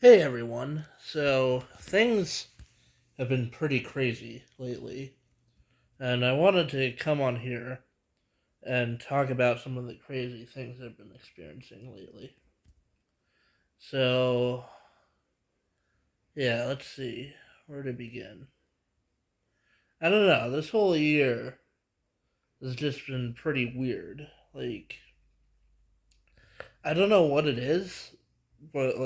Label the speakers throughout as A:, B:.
A: Hey everyone. So, things have been pretty crazy lately, and I wanted to come on here and talk about some of the crazy things I've been experiencing lately. So, yeah, let's see where to begin. I don't know, this whole year has just been pretty weird. I don't know what it is, but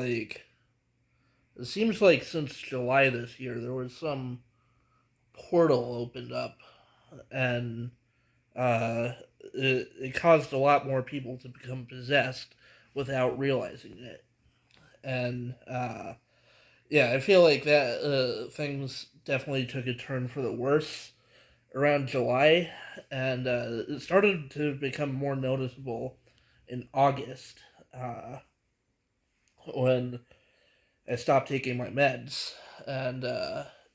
A: it seems like since July this year, there was some portal opened up, and uh, it caused a lot more people to become possessed without realizing it. And yeah, I feel like that things definitely took a turn for the worse around July, and it started to become more noticeable in August uh, when I stopped taking my meds. And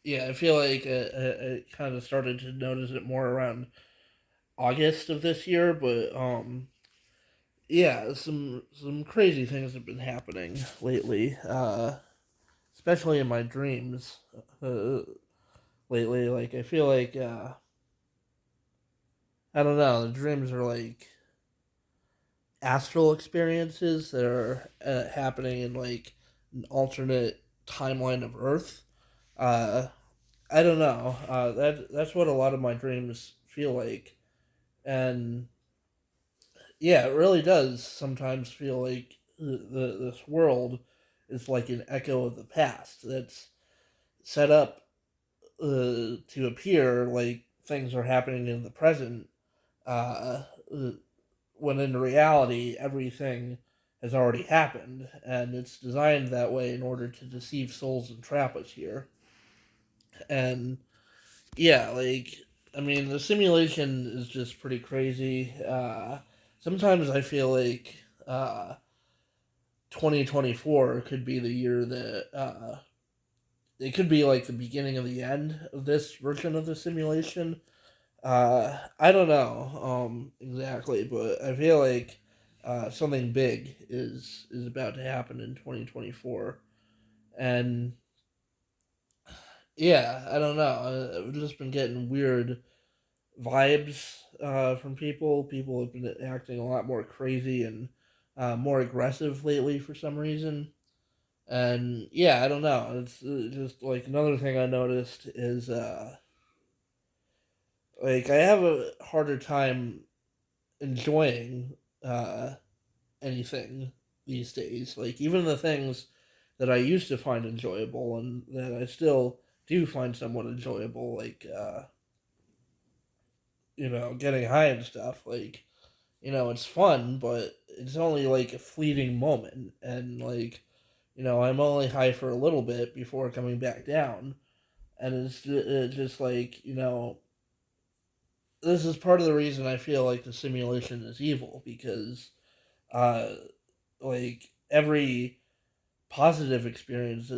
A: yeah, I feel like I kind of started to notice it more around August of this year, but yeah, some crazy things have been happening lately, especially in my dreams. Uh, lately, like I feel like I don't know, the dreams are like astral experiences that are happening in like an alternate timeline of Earth. Uh, I don't know. That's what a lot of my dreams feel like, and yeah, it really does sometimes feel like this world is like an echo of the past that's set up to appear like things are happening in the present, uh, uh, when in reality everything has already happened, and it's designed that way in order to deceive souls and trap us here. And yeah, I mean, the simulation is just pretty crazy. Sometimes I feel like 2024 could be the year that it could be like the beginning of the end of this version of the simulation. I don't know exactly, but I feel like something big is about to happen in 2024, and yeah, I don't know. I've just been getting weird vibes from people. People have been acting a lot more crazy and more aggressive lately for some reason. And yeah, I don't know. It's just like another thing I noticed is like I have a harder time enjoying uh, anything these days. Like even the things that I used to find enjoyable and that I still do find somewhat enjoyable, like getting high and stuff. Like it's fun, but it's only like a fleeting moment, and I'm only high for a little bit before coming back down, and it's just like this is part of the reason I feel like the simulation is evil because uh like every positive experience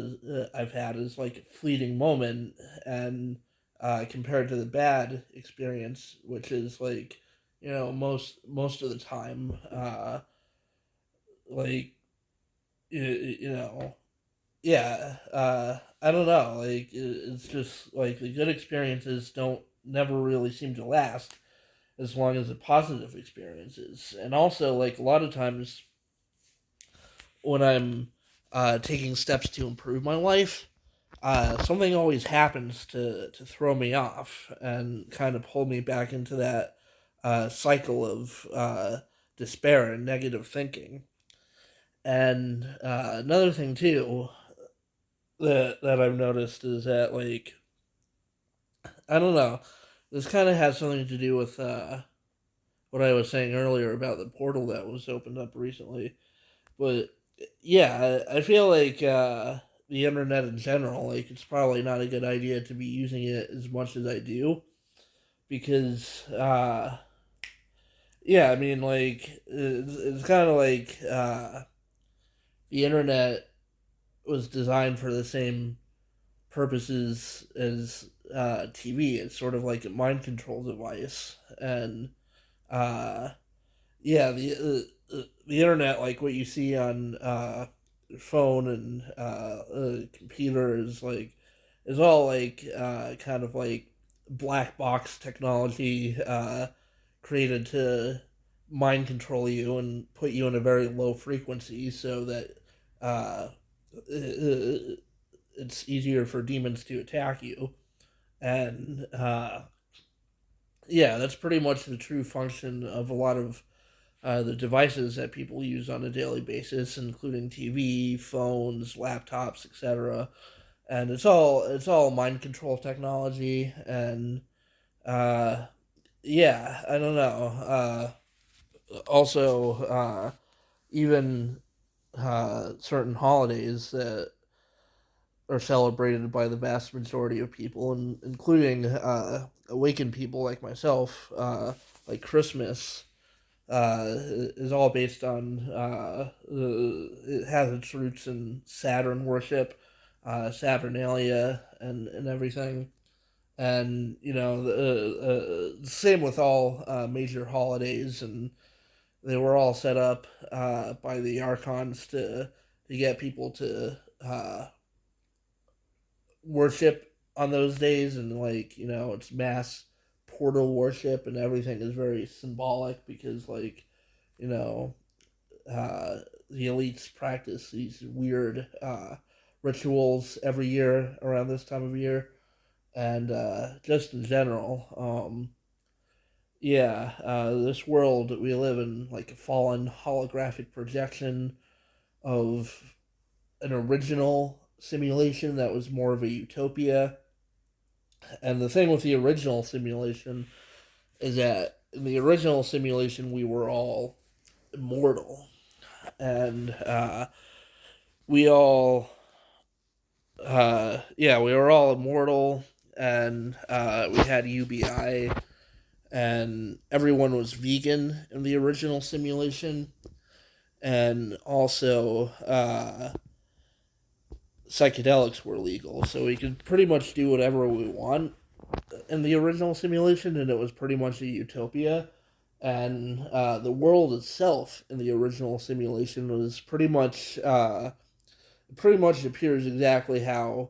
A: I've had is like a fleeting moment, and compared to the bad experience, which is like most of the time like you know yeah, I don't know, like it's just like the good experiences don't never really seem to last as long as the positive experiences. And also, like a lot of times when I'm taking steps to improve my life, something always happens to throw me off and kind of pull me back into that cycle of despair and negative thinking. And another thing too that I've noticed is that I don't know, this kind of has something to do with what I was saying earlier about the portal that was opened up recently. But yeah, I feel like the internet in general, like it's probably not a good idea to be using it as much as I do because yeah, I mean it's kind of like the internet was designed for the same purposes as TV. It's sort of like a mind control device, and uh, yeah, the internet, like what you see on phone and computer is all kind of like black box technology created to mind control you and put you in a very low frequency so that uh, it's easier for demons to attack you. And yeah, that's pretty much the true function of a lot of the devices that people use on a daily basis, including TV, phones, laptops, etc. And it's all mind control technology, and uh, yeah, I don't know. Also, even certain holidays that are celebrated by the vast majority of people, and including awakened people like myself, like Christmas, is all based on it has its roots in Saturn worship, Saturnalia, and everything. And the same with all major holidays, and they were all set up by the archons to get people to worship on those days, and it's mass portal worship, and everything is very symbolic because you know uh, the elites practice these weird rituals every year around this time of year, and just in general, yeah, this world that we live in, like a fallen holographic projection of an original simulation that was more of a utopia. And the thing with the original simulation is that in the original simulation we were all immortal, and we all yeah, we were all immortal, and we had UBI, and everyone was vegan in the original simulation, and also psychedelics were legal, so we could pretty much do whatever we want in the original simulation, and it was pretty much a utopia. And the world itself in the original simulation was pretty much appears exactly how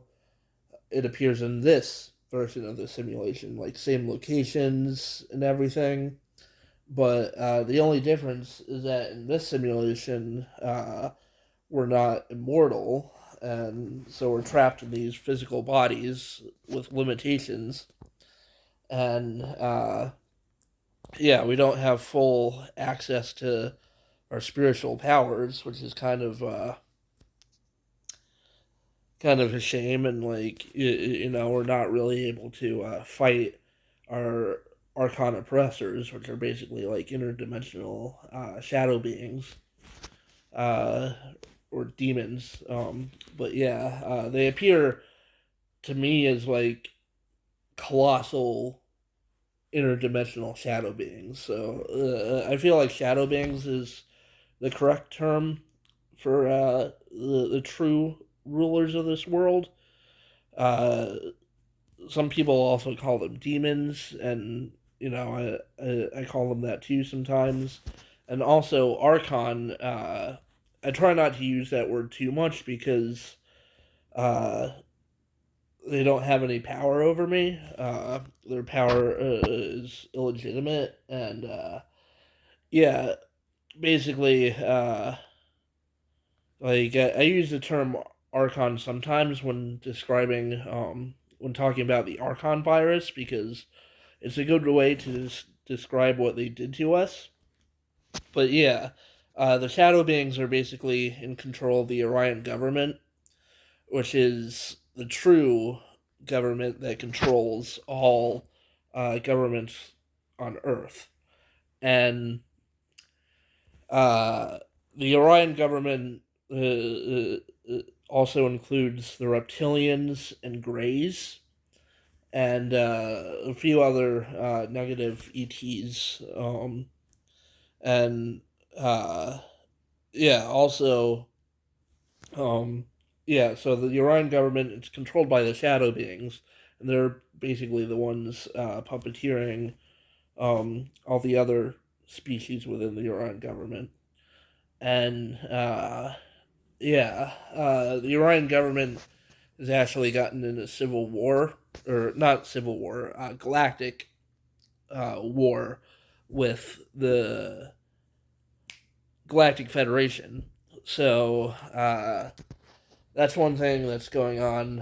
A: it appears in this version of the simulation, like same locations and everything. But the only difference is that in this simulation, we're not immortal, and so we're trapped in these physical bodies with limitations. And yeah, we don't have full access to our spiritual powers, which is kind of a shame. And we're not really able to fight our archon oppressors, which are basically like interdimensional shadow beings, uh, or demons. But yeah, they appear to me as like colossal interdimensional shadow beings. So I feel like shadow beings is the correct term for the true rulers of this world. Uh, some people also call them demons, and I call them that too sometimes. And also Archon. I try not to use that word too much because uh, they don't have any power over me. Their power is illegitimate, and yeah, basically, I use the term Archon sometimes when when talking about the Archon virus, because it's a good way to describe what they did to us. But yeah, the Shadow Beings are basically in control of the Orion government, which is the true government that controls all governments on Earth. And uh, the Orion government also includes the reptilians and greys, and a few other negative ETs. And uh, yeah, also, um, yeah, so the Orion government is controlled by the Shadow Beings, and they're basically the ones puppeteering all the other species within the Orion government. And Yeah, the Orion government has actually gotten into civil war, or not civil war, galactic war with the Galactic Federation. So that's one thing that's going on.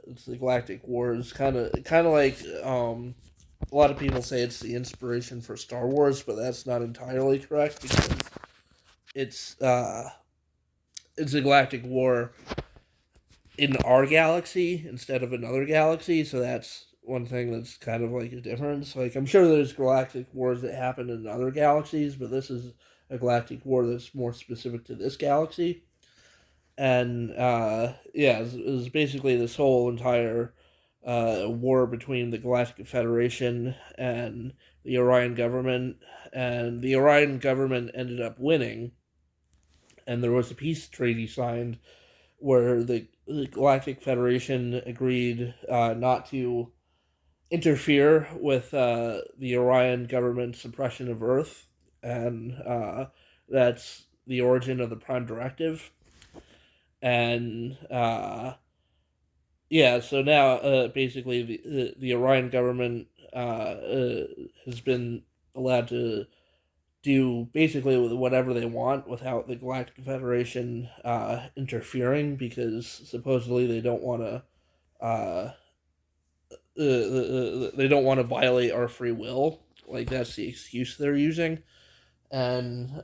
A: It's the Galactic Wars, kind of like a lot of people say it's the inspiration for Star Wars, but that's not entirely correct because it's uh, it's a galactic war in our galaxy instead of another galaxy. So that's one thing that's kind of like a difference. Like I'm sure there's galactic wars that happen in other galaxies, but this is a galactic war that's more specific to this galaxy. And yeah, it's basically this whole entire war between the Galactic Federation and the Orion government, and the Orion government ended up winning, and there was a peace treaty signed where the Galactic Federation agreed not to interfere with the Orion government's suppression of Earth, and that's the origin of the Prime Directive. And yeah, so now basically the Orion government has been allowed to do basically whatever they want without the Galactic Federation interfering because supposedly they don't want to they don't want to violate our free will. Like that's the excuse they're using, and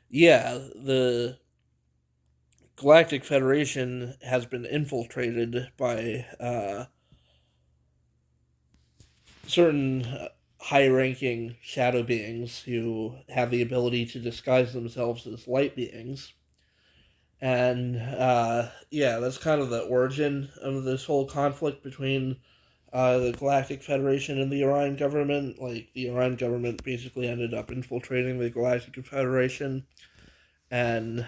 A: yeah, the Galactic Federation has been infiltrated by certain high-ranking shadow beings who have the ability to disguise themselves as light beings. And yeah, that's kind of the origin of this whole conflict between the Galactic Federation and the Orion government. Like, the Orion government basically ended up infiltrating the Galactic Federation, and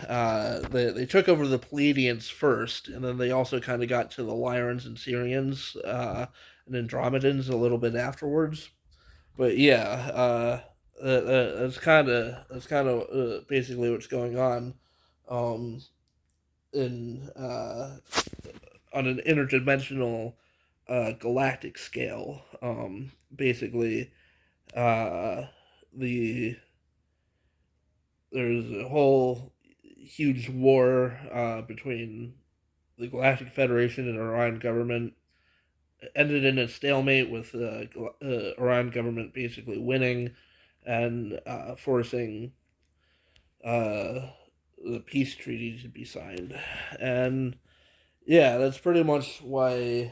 A: they took over the Pleiadians first, and then they also kind of got to the Lyrans and Syrians and Andromedans a little bit afterwards. But yeah, that's kind of basically what's going on. Um, in on an interdimensional galactic scale. Basically, uh, the there's a whole huge war between the Galactic Federation and Orion government. It ended in a stalemate with Orion government basically winning and forcing uh, the peace treaty to be signed. And yeah, that's pretty much why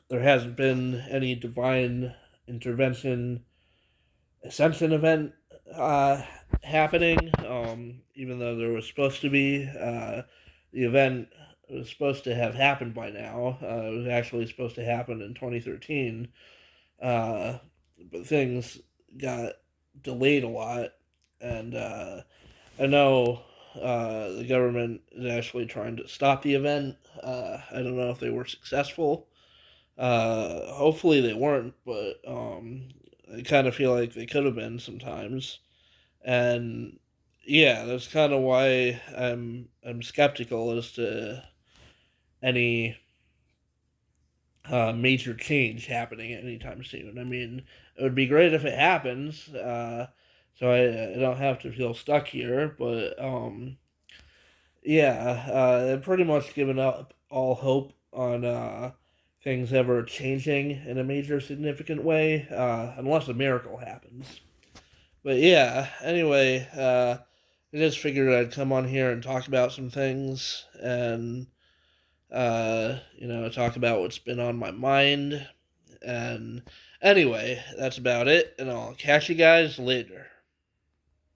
A: there hasn't been any divine intervention ascension event uh, happening. Even though there was supposed to be, the event was supposed to have happened by now. It was actually supposed to happen in 2013, uh, but things got delayed a lot, and I know the government is actually trying to stop the event. I don't know if they were successful. Hopefully they weren't, but I kind of feel like they could have been sometimes. And yeah, that's kind of why I'm skeptical as to any major change happening anytime soon. I mean, it would be great if it happens, so I don't have to feel stuck here. But yeah, I've pretty much given up all hope on things ever changing in a major significant way, unless a miracle happens. But yeah, anyway, I just figured I'd come on here and talk about some things and, talk about what's been on my mind. And anyway, that's about it, and I'll catch you guys later.